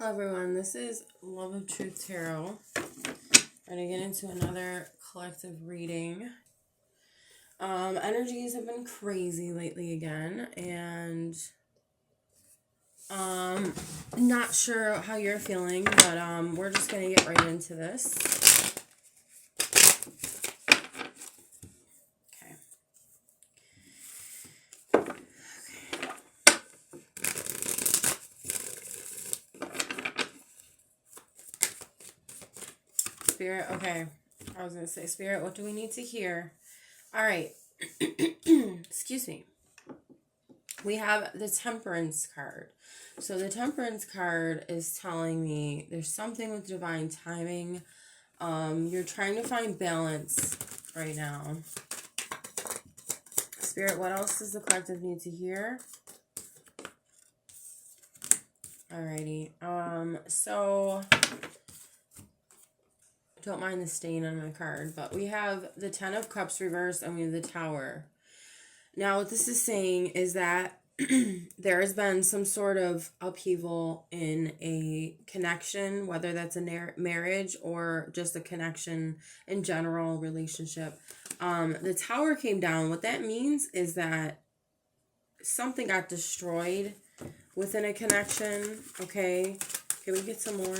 Hello everyone, this is Love of Truth Tarot. We're going to get into another collective reading. Energies have been crazy lately again, and not sure how you're feeling, but we're just going to get right into this. Okay. Spirit, okay. I was going to say, Spirit, what do we need to hear? All right. Excuse me. We have the Temperance card. So the Temperance card is telling me there's something with divine timing. You're trying to find balance right now. Spirit, what else does the collective need to hear? Alrighty. So don't mind the stain on my card, but we have the Ten of Cups reversed and we have the Tower. Now, what this is saying is that there has been some sort of upheaval in a connection, whether that's a marriage or just a connection in general, relationship. The Tower came down. What that means is that something got destroyed within a connection. Okay, can we get some more?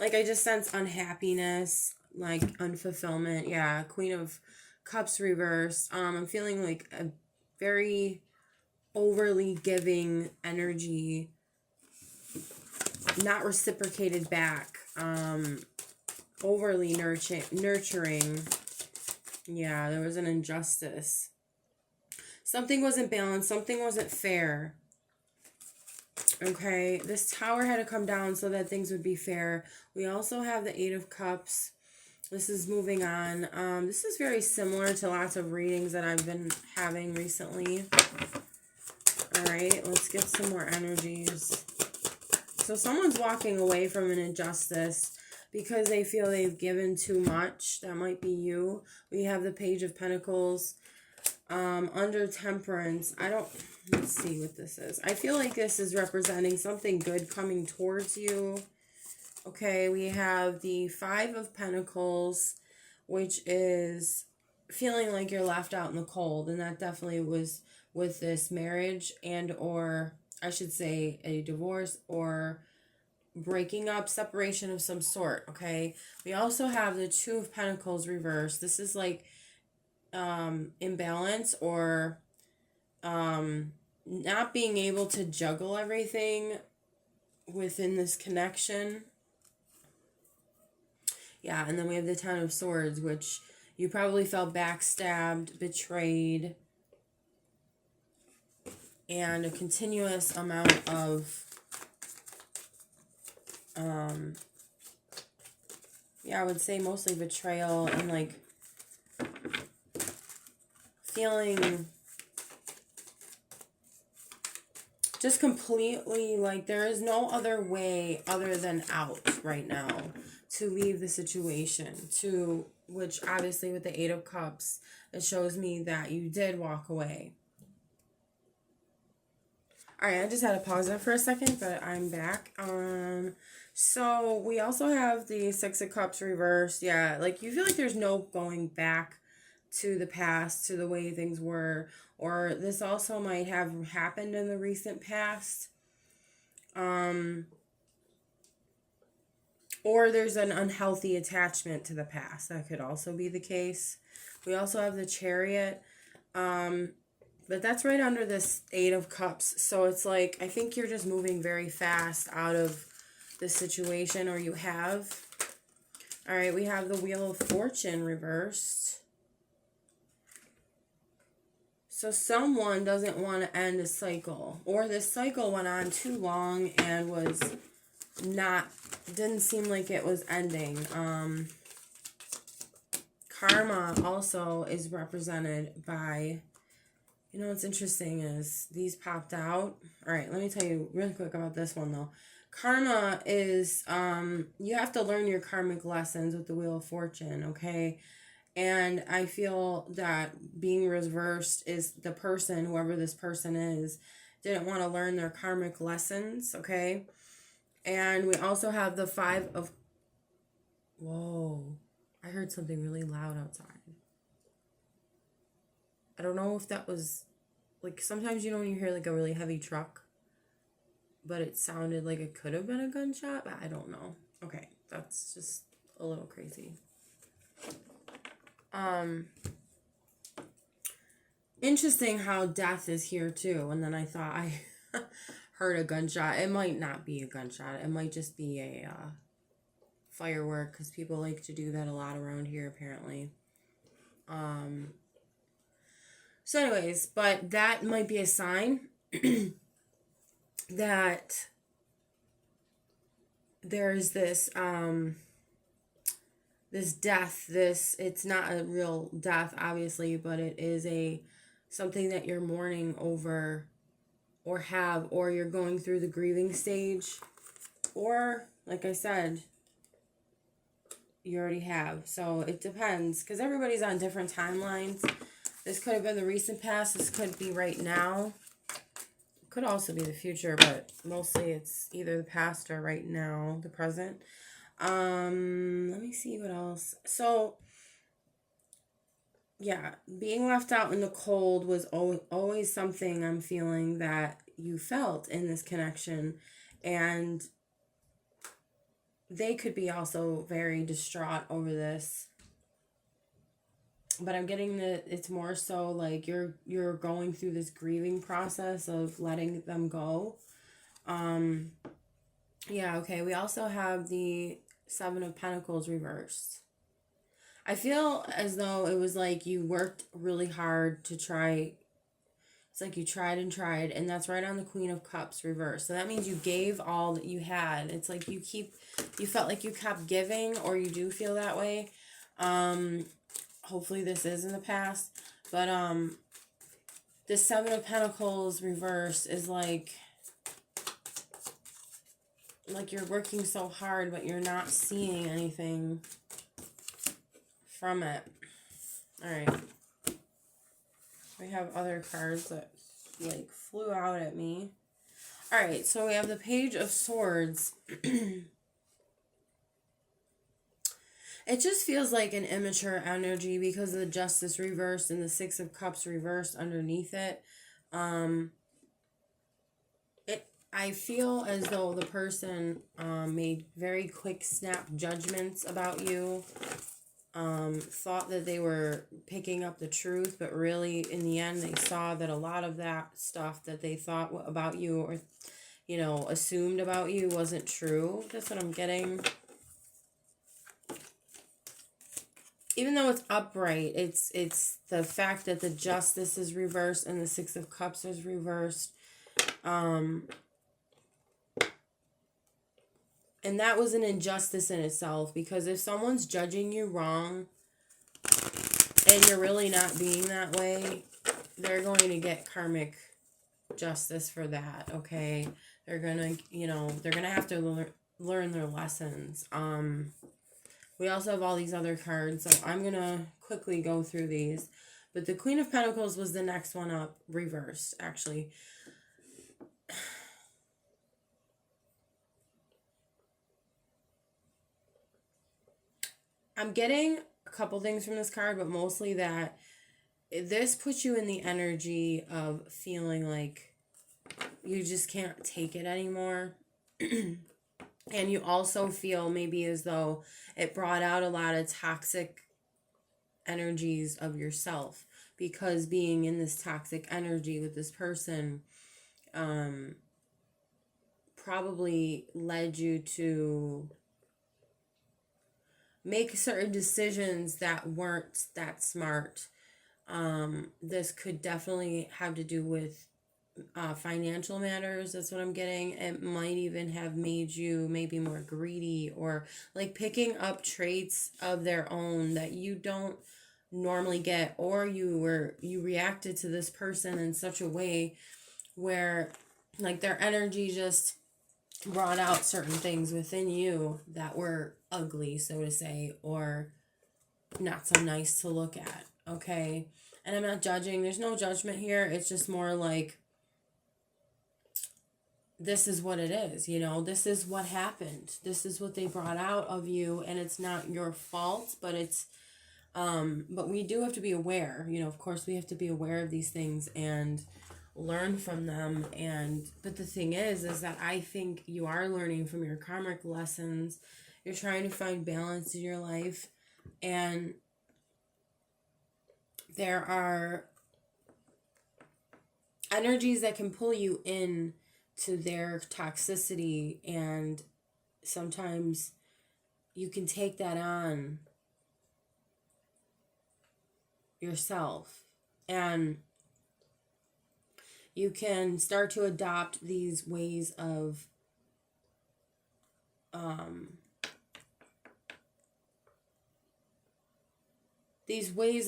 Like, I just sense unhappiness, like unfulfillment. Yeah, Queen of Cups reversed. I'm feeling like a very overly giving energy, not reciprocated back. Overly nurturing. Yeah, there was an injustice. Something wasn't balanced. Something wasn't fair. Okay, this Tower had to come down so that things would be fair. We also have the Eight of Cups. This is moving on. This is very similar to lots of readings that I've been having recently. All right, let's get some more energies. So someone's walking away from an injustice because they feel they've given too much. That might be you. We have the Page of Pentacles. Under Temperance, let's see what this is. I feel like this is representing something good coming towards you. Okay, we have the Five of Pentacles, which is feeling like you're left out in the cold. And that definitely was with this marriage and or I should say a divorce or breaking up, separation of some sort. Okay, we also have the Two of Pentacles reversed. This is like imbalance or not being able to juggle everything within this connection. Yeah, and then we have the Ten of Swords, which you probably felt backstabbed, betrayed, and a continuous amount of I would say mostly betrayal and like feeling just completely like there is no other way other than out right now to leave the situation, to which obviously with the Eight of Cups, it shows me that you did walk away. All right, I just had to pause that for a second, but I'm back. So we also have the Six of Cups reversed. Yeah, like you feel like there's no going back to the past, to the way things were, or this also might have happened in the recent past. Or there's an unhealthy attachment to the past. That could also be the case. We also have the Chariot. But that's right under this Eight of Cups. So it's like, I think you're just moving very fast out of the situation, or you have. All right, we have the Wheel of Fortune reversed. So someone doesn't want to end a cycle, or this cycle went on too long and didn't seem like it was ending. Karma also is represented by, you know what's interesting is these popped out. All right, let me tell you real quick about this one though. Karma is, you have to learn your karmic lessons with the Wheel of Fortune, okay? And I feel that being reversed is the person, whoever this person is, didn't want to learn their karmic lessons, okay? And we also have the 5 of... Whoa. I heard something really loud outside. I don't know if that was... Like, sometimes you know when you hear like a really heavy truck, but it sounded like it could have been a gunshot, but I don't know. Okay, that's just a little crazy. Interesting how death is here too. And then I thought I heard a gunshot. It might not be a gunshot. It might just be a firework, because people like to do that a lot around here apparently. So anyways, but that might be a sign that there's this this death, it's not a real death obviously, but it is something that you're mourning over, or you're going through the grieving stage, or like I said, you already have. So it depends, because everybody's on different timelines. This could have been the recent past. This could be right now. It could also be the future, but mostly it's either the past or right now, the present. Let me see what else. So, yeah, being left out in the cold was always something I'm feeling that you felt in this connection. And they could be also very distraught over this. But I'm getting that it's more so like you're going through this grieving process of letting them go. Yeah, okay. We also have the 7 of Pentacles reversed. I feel as though it was like you worked really hard to try. It's like you tried, and that's right on the Queen of Cups reversed. So that means you gave all that you had. It's like you felt like you kept giving, or you do feel that way. Hopefully this is in the past, but the 7 of Pentacles reverse is like you're working so hard, but you're not seeing anything from it. All right, we have other cards that like flew out at me. All right, so we have the Page of Swords. It just feels like an immature energy because of the Justice reversed and the 6 of Cups reversed underneath it. I feel as though the person made very quick snap judgments about you. Thought that they were picking up the truth, but really in the end they saw that a lot of that stuff that they thought about you, or assumed about you, wasn't true. That's what I'm getting. Even though it's upright, it's the fact that the Justice is reversed and the 6 of Cups is reversed. And that was an injustice in itself, because if someone's judging you wrong and you're really not being that way, they're going to get karmic justice for that, okay? They're going to, they're going to have to learn their lessons. We also have all these other cards, so I'm going to quickly go through these. But the Queen of Pentacles was the next one up, reversed, actually. I'm getting a couple things from this card, but mostly that this puts you in the energy of feeling like you just can't take it anymore. And you also feel maybe as though it brought out a lot of toxic energies of yourself, because being in this toxic energy with this person probably led you to make certain decisions that weren't that smart. This could definitely have to do with financial matters. That's what I'm getting. It might even have made you maybe more greedy, or like picking up traits of their own that you don't normally get, or you reacted to this person in such a way where like their energy just brought out certain things within you that were ugly, so to say, or not so nice to look at, okay? And I'm not judging. There's no judgment here. It's just more like this is what it is, you know, this is what happened. This is what they brought out of you, and it's not your fault, but it's but we do have to be aware, you know, of course we have to be aware of these things and learn from them. And but the thing is that I think you are learning from your karmic lessons. You're trying to find balance in your life, and there are energies that can pull you in to their toxicity, and sometimes you can take that on yourself, and you can start to adopt these ways of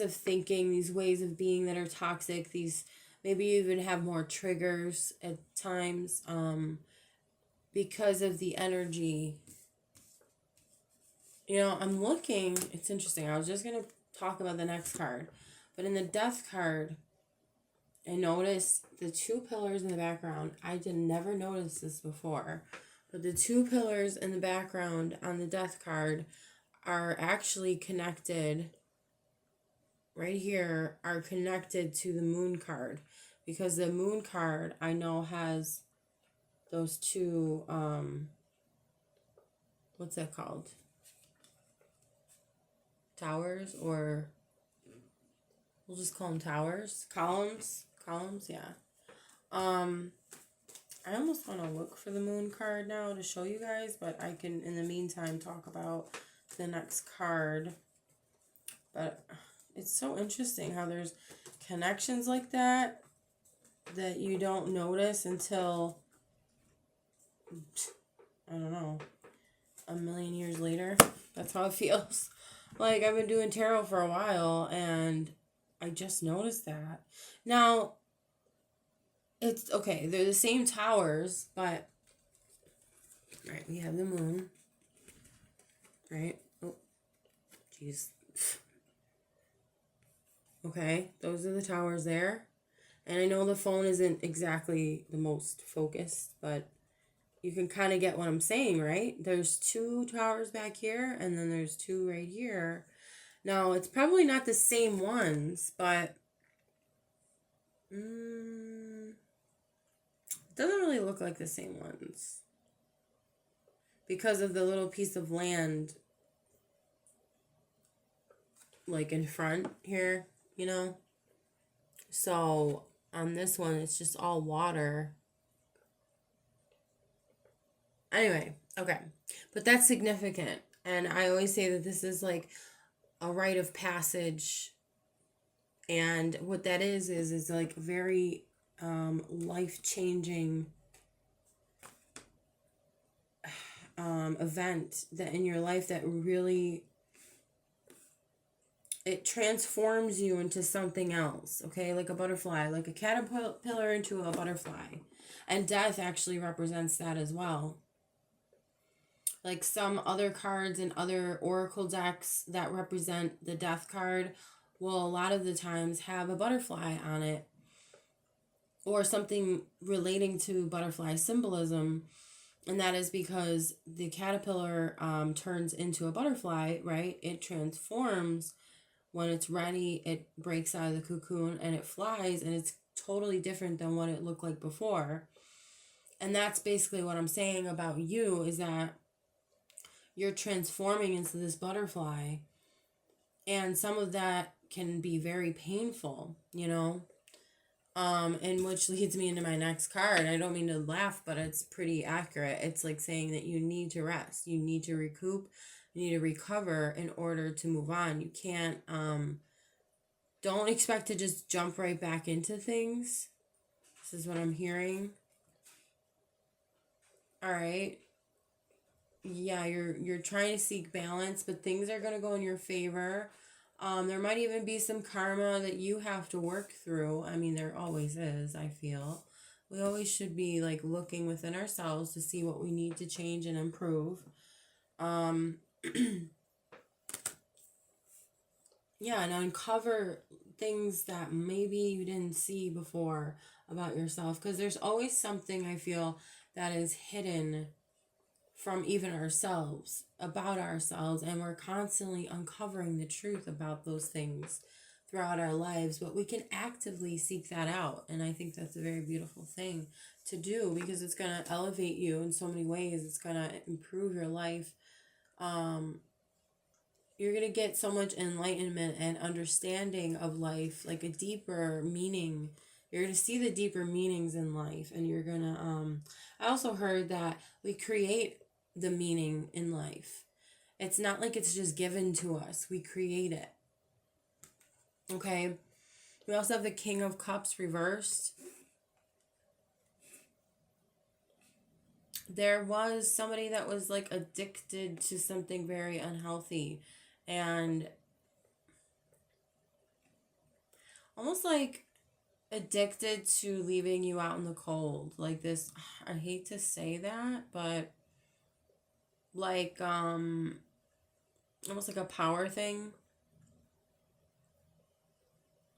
thinking, these ways of being that are toxic. These, maybe you even have more triggers at times because of the energy. You know, I'm looking, it's interesting. I was just going to talk about the next card, but in the Death card, I noticed the two pillars in the background. I did never notice this before, but the two pillars in the background on the Death card are actually connected. Right here are connected to the Moon card, because the Moon card I know has those two what's that called, towers, or we'll just call them towers, columns, yeah. I almost want to look for the Moon card now to show you guys, but I can in the meantime talk about the next card. But it's so interesting how there's connections like that that you don't notice until, I don't know, a million years later. That's how it feels. Like, I've been doing tarot for a while and I just noticed that. Now, it's okay, they're the same towers, but right, we have the Moon, right? Oh, jeez. Okay, those are the towers there. And I know the phone isn't exactly the most focused, but you can kind of get what I'm saying, right? There's two towers back here, and then there's two right here. Now, it's probably not the same ones, but it doesn't really look like the same ones because of the little piece of land like in front here, you know? So on this one, it's just all water. Anyway, okay. But that's significant. And I always say that this is like a rite of passage. And what that is like very life-changing event that in your life that really, it transforms you into something else, okay? Like a butterfly, like a caterpillar into a butterfly. And death actually represents that as well. Like some other cards in other oracle decks that represent the Death card will a lot of the times have a butterfly on it or something relating to butterfly symbolism. And that is because the caterpillar turns into a butterfly, right? It transforms. When it's ready, it breaks out of the cocoon and it flies, and it's totally different than what it looked like before. And that's basically what I'm saying about you, is that you're transforming into this butterfly, and some of that can be very painful, you know? And which leads me into my next card. I don't mean to laugh, but it's pretty accurate. It's like saying that you need to rest, you need to recoup, you need to recover in order to move on. You can't, don't expect to just jump right back into things. This is what I'm hearing. All right. Yeah, you're trying to seek balance, but things are going to go in your favor. There might even be some karma that you have to work through. I mean, there always is, I feel. We always should be like looking within ourselves to see what we need to change and improve. Yeah, and uncover things that maybe you didn't see before about yourself, because there's always something, I feel, that is hidden from even ourselves, about ourselves, and we're constantly uncovering the truth about those things throughout our lives, but we can actively seek that out. And I think that's a very beautiful thing to do, because it's going to elevate you in so many ways. It's going to improve your life. You're going to get so much enlightenment and understanding of life, like a deeper meaning. You're going to see the deeper meanings in life, and you're going to I also heard that we create the meaning in life. It's not like it's just given to us. We create it. Okay? We also have the King of Cups reversed. There was somebody that was like addicted to something very unhealthy, and almost like addicted to leaving you out in the cold. Like this, I hate to say that, but like almost like a power thing.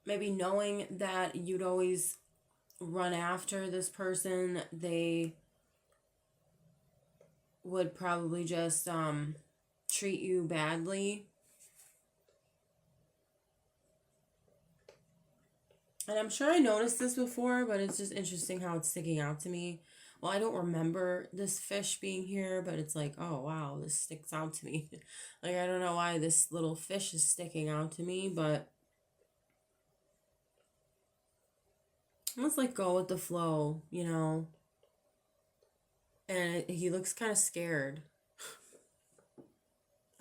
Maybe knowing that you'd always run after this person, they would probably just treat you badly. And I'm sure I noticed this before, but it's just interesting how it's sticking out to me. Well, I don't remember this fish being here, but it's like, oh wow, this sticks out to me. Like, I don't know why this little fish is sticking out to me, but let's like go with the flow, you know. And he looks kind of scared.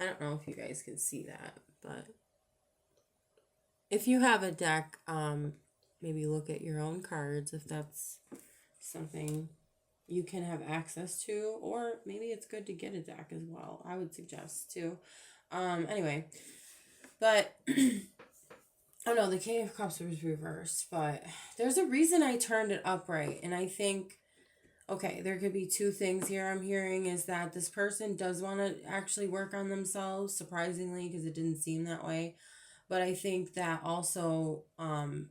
I don't know if you guys can see that, but if you have a deck, maybe look at your own cards if that's something you can have access to, or maybe it's good to get a deck as well. I would suggest too. Anyway, but oh no, the King of Cups was reversed, but there's a reason I turned it upright, and I think, okay, there could be two things here I'm hearing, is that this person does want to actually work on themselves, surprisingly, because it didn't seem that way. But I think that also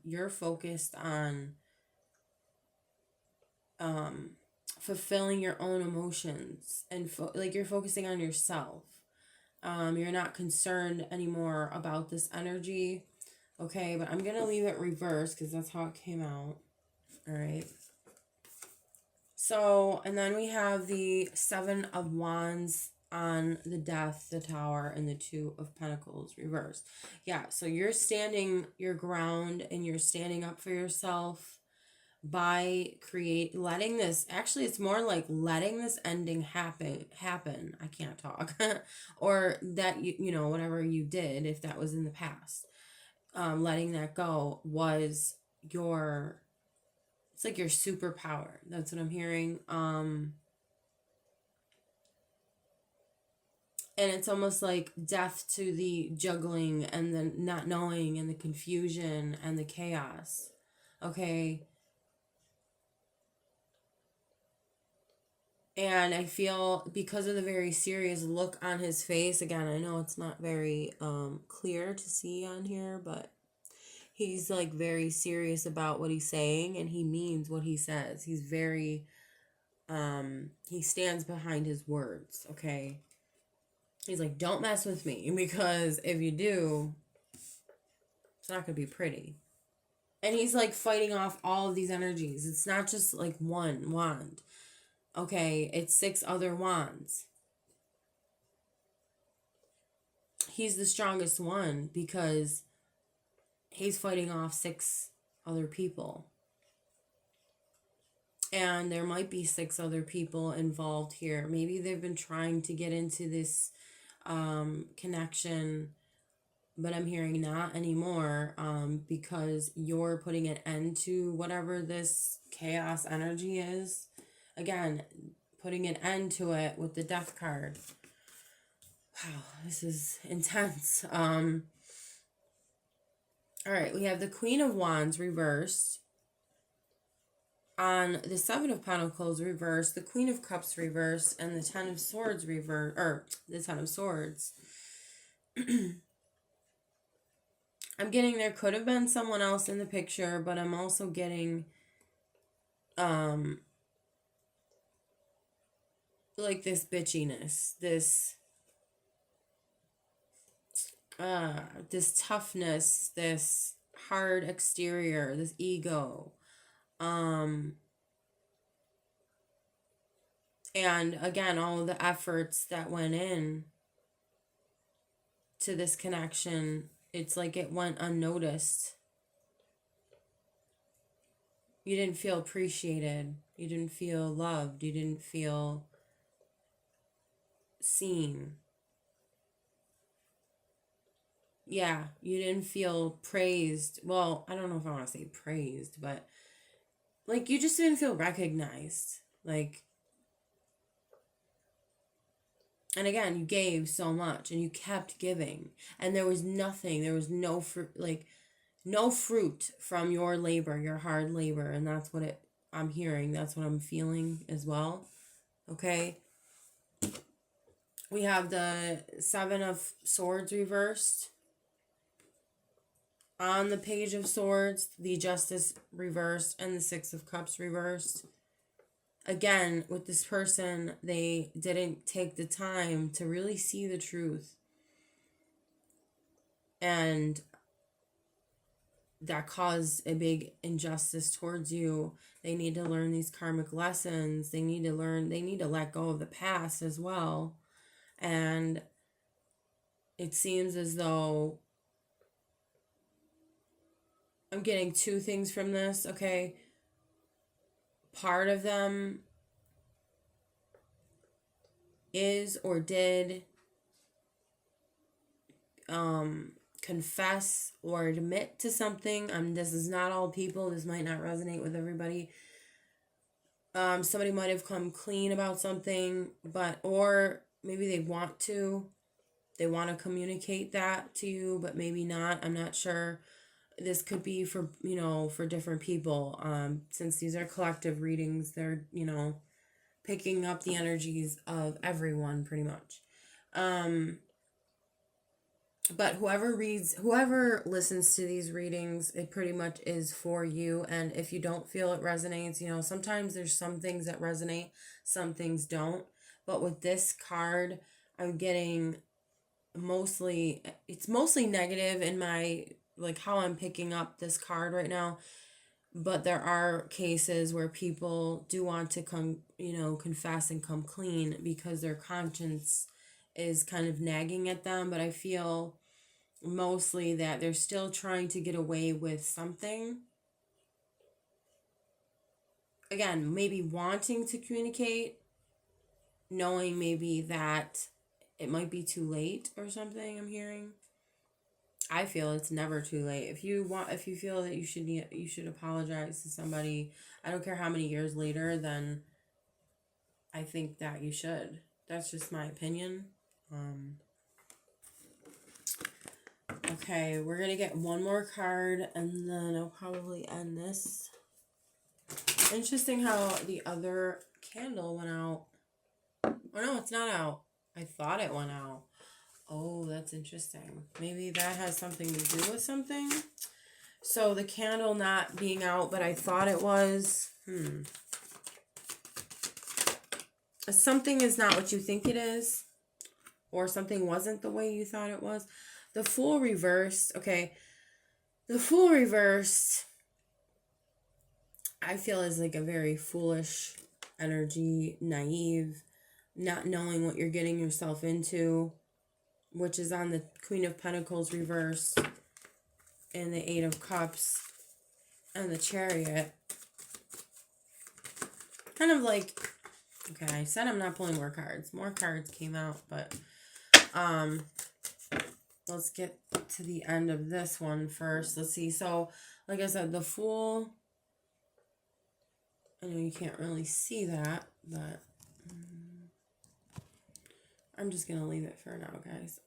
you're focused on fulfilling your own emotions, and like you're focusing on yourself. You're not concerned anymore about this energy. Okay, but I'm going to leave it reversed because that's how it came out. All right. So, and then we have the Seven of Wands on the Death, the Tower, and the Two of Pentacles reversed. Yeah, so you're standing your ground and you're standing up for yourself by letting this, actually it's more like letting this ending happen. I can't talk. Or that you know, whatever you did, if that was in the past, letting that go was your, it's like your superpower. That's what I'm hearing. And it's almost like death to the juggling and the not knowing and the confusion and the chaos. Okay. And I feel because of the very serious look on his face, again, I know it's not very clear to see on here, but he's like very serious about what he's saying, and he means what he says. He's very he stands behind his words, okay? He's like, don't mess with me, because if you do, it's not going to be pretty. And he's like fighting off all of these energies. It's not just like one wand. Okay, it's 6 other wands. He's the strongest one because he's fighting off 6 other people. And there might be 6 other people involved here. Maybe they've been trying to get into this connection, but I'm hearing not anymore, because you're putting an end to whatever this chaos energy is. Again, putting an end to it with the Death card. Wow, this is intense. All right, we have the Queen of Wands reversed. On the Seven of Pentacles reversed, the Queen of Cups reversed, and the Ten of Swords reversed, or the Ten of Swords. I'm getting there could have been someone else in the picture, but I'm also getting like this bitchiness, this toughness, this hard exterior, this ego. And again, all of the efforts that went in to this connection, it's like it went unnoticed. You didn't feel appreciated. You didn't feel loved. You didn't feel seen. Yeah, you didn't feel praised. Well, I don't know if I want to say praised, but like you just didn't feel recognized. Like, and again, you gave so much and you kept giving, and there was nothing, there was no fruit, like no fruit from your labor, your hard labor, and that's what I'm hearing, that's what I'm feeling as well. Okay? We have the Seven of Swords reversed. On the Page of Swords, the Justice reversed, and the Six of Cups reversed. Again, with this person, they didn't take the time to really see the truth. And that caused a big injustice towards you. They need to learn these karmic lessons. They need to let go of the past as well. And it seems as though I'm getting two things from this, okay? Part of them is or did confess or admit to something. This is not all people. This might not resonate with everybody. Somebody might have come clean about something, or maybe they want to communicate that to you, but maybe not. I'm not sure. This could be for different people. Since these are collective readings, they're, picking up the energies of everyone pretty much. But whoever listens to these readings, it pretty much is for you. And if you don't feel it resonates, sometimes there's some things that resonate, some things don't. But with this card, I'm getting it's mostly negative in my, like, how I'm picking up this card right now. But there are cases where people do want to confess and come clean because their conscience is kind of nagging at them. But I feel mostly that they're still trying to get away with something. Again, maybe wanting to communicate, knowing maybe that it might be too late or something. I'm hearing. I feel it's never too late. If you feel that you should apologize to somebody, I don't care how many years later, then I think that you should. That's just my opinion. Okay, we're gonna get one more card and then I'll probably end this. Interesting how the other candle went out. Oh no, it's not out. I thought it went out. Oh, that's interesting. Maybe that has something to do with something. So the candle not being out, but I thought it was. Something is not what you think it is. Or something wasn't the way you thought it was. The Fool reversed. Okay. The Fool reversed, I feel, is like a very foolish energy, naive, not knowing what you're getting yourself into, which is on the Queen of Pentacles reversed and the Eight of Cups and the Chariot. Kind of like, okay, I said I'm not pulling more cards. More cards came out, but let's get to the end of this one first. Let's see. So, like I said, the Fool, I know you can't really see that, but I'm just going to leave it for now, guys.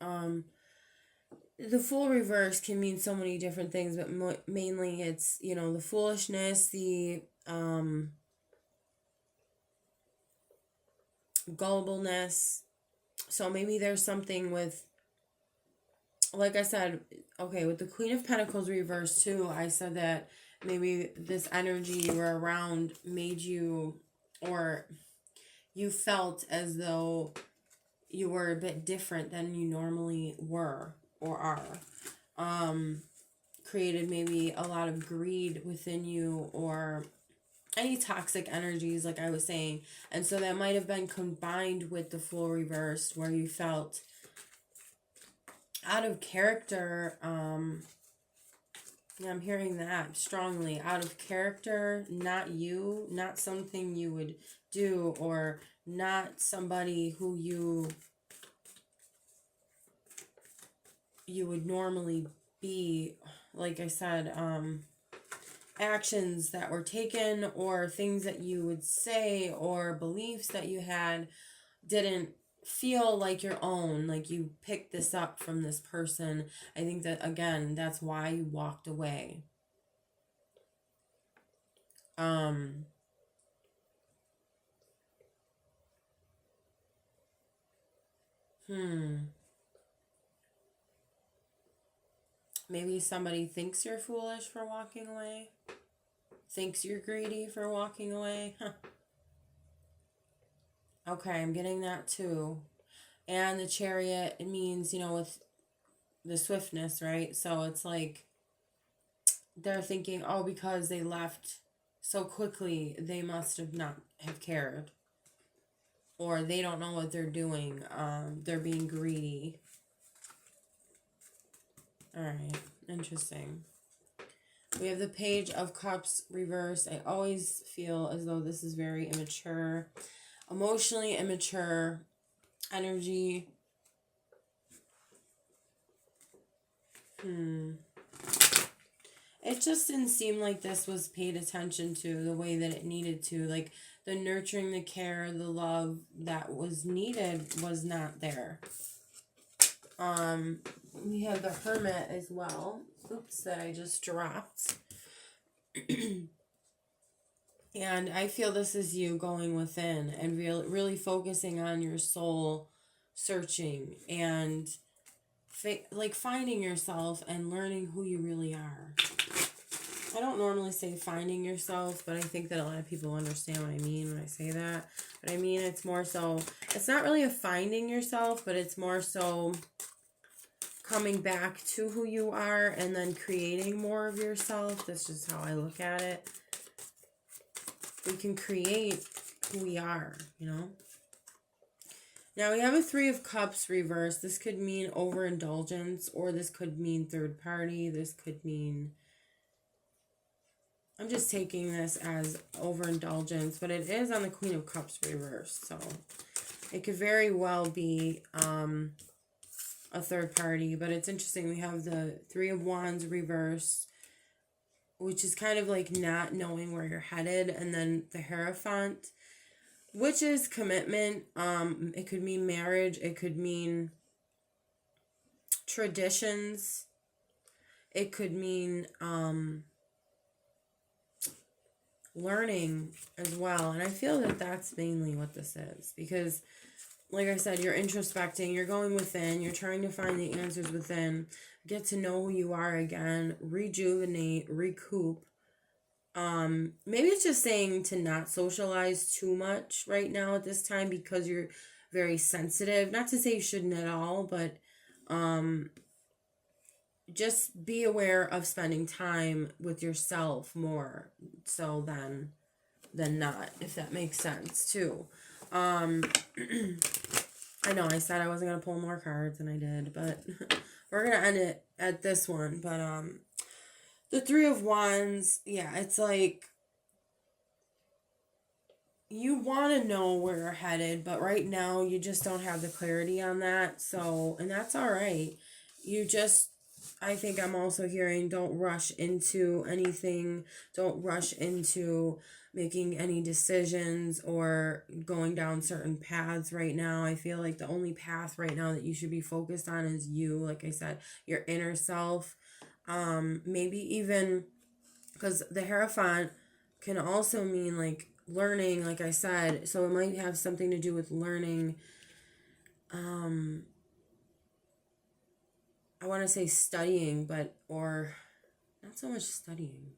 The Fool reverse can mean so many different things, but mainly it's, the foolishness, the gullibleness. So maybe there's something with, like I said, okay, with the Queen of Pentacles reversed too, I said that maybe this energy you were around made you, or you felt as though you were a bit different than you normally were or are. Created maybe a lot of greed within you, or any toxic energies, like I was saying. And so that might have been combined with the Fool reversed, where you felt out of character. Yeah, I'm hearing that strongly. Out of character, not you, not something you would do, or not somebody who you would normally be. Like I said, actions that were taken, or things that you would say, or beliefs that you had didn't feel like your own, like you picked this up from this person. I think that, again, that's why you walked away. Maybe somebody thinks you're foolish for walking away, thinks you're greedy for walking away. Okay, I'm getting that too. And the Chariot, it means, with the swiftness, right? So it's like they're thinking, oh, because they left so quickly, they must have not have cared, or they don't know what they're doing. They're being greedy. All right, interesting. We have the Page of Cups reversed. I always feel as though this is very immature, emotionally immature energy. It just didn't seem like this was paid attention to the way that it needed to. Like, the nurturing, the care, the love that was needed was not there. We have the Hermit as well. Oops, that I just dropped. And I feel this is you going within and really focusing on your soul searching, and like finding yourself and learning who you really are. I don't normally say finding yourself, but I think that a lot of people understand what I mean when I say that. But I mean, it's more so, it's not really a finding yourself, but it's more so coming back to who you are and then creating more of yourself. That's just how I look at it. We can create who we are, Now we have a Three of Cups reversed. This could mean overindulgence, or this could mean third party. This could mean, I'm just taking this as overindulgence, but it is on the Queen of Cups reversed. So it could very well be a third party, but it's interesting. We have the Three of Wands reversed, which is kind of like not knowing where you're headed, and then the Hierophant, which is commitment. It could mean marriage. It could mean traditions. It could mean learning as well. And I feel that that's mainly what this is, because like I said, you're introspecting, you're going within, you're trying to find the answers within, get to know who you are again, rejuvenate, recoup. Maybe it's just saying to not socialize too much right now at this time, because you're very sensitive. Not to say you shouldn't at all, but just be aware of spending time with yourself more so than not, if that makes sense too. I know I said I wasn't gonna pull more cards, and I did, but we're gonna end it at this one. But the Three of Wands, yeah, it's like you want to know where you're headed, but right now you just don't have the clarity on that. So, and that's all right. You just, I think I'm also hearing, don't rush into anything. Don't rush into making any decisions or going down certain paths right now. I feel like the only path right now that you should be focused on is you, like I said, your inner self. Maybe even, because the Hierophant can also mean like learning, like I said, so it might have something to do with learning. I want to say studying, but, or not so much studying.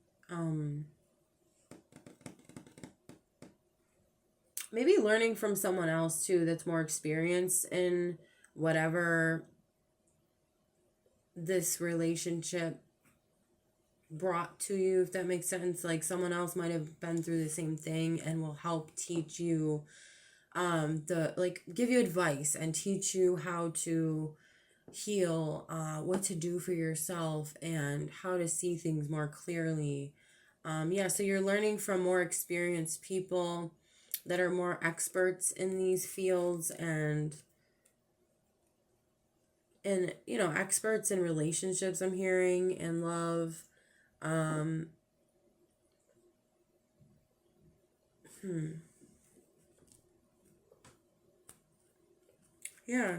maybe learning from someone else too that's more experienced in whatever this relationship brought to you, if that makes sense. Like someone else might have been through the same thing and will help teach you give you advice and teach you how to heal, what to do for yourself and how to see things more clearly. So you're learning from more experienced people that are more experts in these fields, and experts in relationships, I'm hearing, and love. um yeah,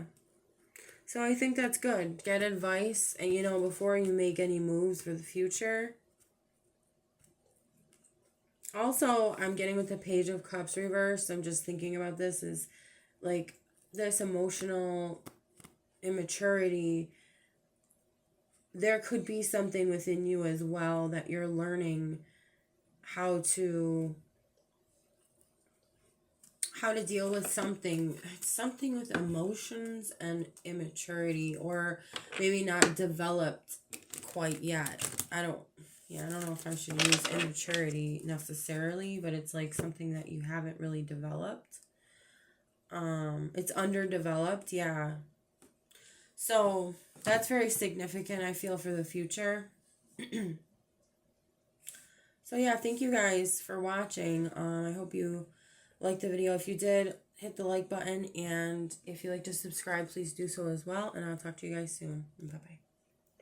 so I think that's good. Get advice, and before you make any moves for the future. Also, I'm getting with the Page of Cups reversed, I'm just thinking about this, is like this emotional immaturity. There could be something within you as well that you're learning how to deal with something with emotions and immaturity, or maybe not developed quite yet. I don't know if I should use immaturity necessarily, but it's like something that you haven't really developed. It's underdeveloped, yeah. So that's very significant, I feel, for the future. So yeah, thank you guys for watching. I hope you liked the video. If you did, hit the like button, and if you'd like to subscribe, please do so as well, and I'll talk to you guys soon. Bye bye.